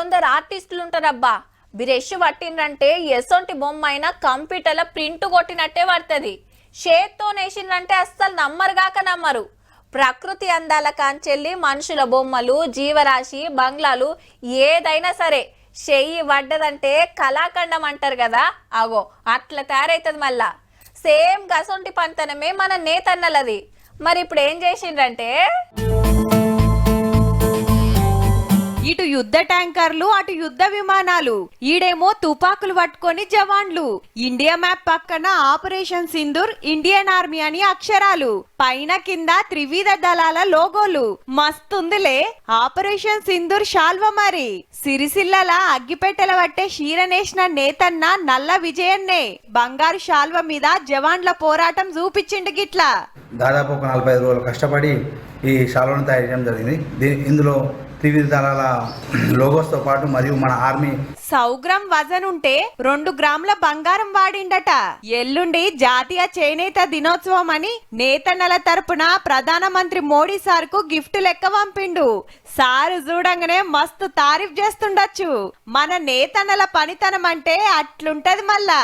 కొందరు ఆర్టిస్టులు ఉంటారబ్బా, బ్రష్ పట్టిండ్రంటే ఎసొంటి బొమ్మ అయినా కంప్యూటర్లో ప్రింట్ కొట్టినట్టే పడుతుంది. షేత్తో నేసిండ్రంటే అస్సలు నమ్మరుగాక నమ్మరు. ప్రకృతి అందాల కాంచెల్లి మనుషుల బొమ్మలు, జీవరాశి, బంగ్లాలు ఏదైనా సరే చెయ్యి పడ్డదంటే కళాఖండం అంటారు కదా, అగో అట్లా తయారైతుంది. మళ్ళా సేమ్ గసొంటి పంతనమే మన నేతన్నలది. మరి ఇప్పుడు ఏం చేసిండ్రంటే, ఇటు యుద్ధ ట్యాంకర్లు, అటు యుద్ధ విమానాలు, ఈడేమో తుపాకులు పట్టుకొని జవాన్లు. ఇండియా మ్యాప్ పక్కన ఆపరేషన్ సింధూర్, ఇండియన్ ఆర్మీ అని అక్షరాలు, పైన కింద త్రివిధ దళాల లోగోలు. మస్తుందిలే ఆపరేషన్ సింధూర్ శాల్వ. మరి సిరిసిల్లల అగ్గిపెట్టెల పట్టే షీరనేసిన నేతన్న నల్ల విజయన్నే బంగారు శాల్వ మీద జవాన్ల పోరాటం చూపించిండు. గిట్లా దాదాపు ఒక 45 రోజులు కష్టపడి ఈ శాల్వను తయారు చేయడం జరిగింది. ఇందులో త్రివిధ దళాల లోగోస్తో పాటు మరియు మన ఆర్మీ 100 గ్రామ్ వజన్ ఉంటే 2 గ్రాముల బంగారం వాడిండట. ఎల్లుండి జాతీయ చేనేత దినోత్సవం అని నేతన్నల తరపున ప్రధానమంత్రి మోడీ సార్ కు గిఫ్ట్ లెక్క పంపిండు. సారు చూడంగానే మస్తు తారీఫ్ చేస్తుండొచ్చు. మన నేతన్నల పనితనం అంటే అట్లుంటది మళ్ళా.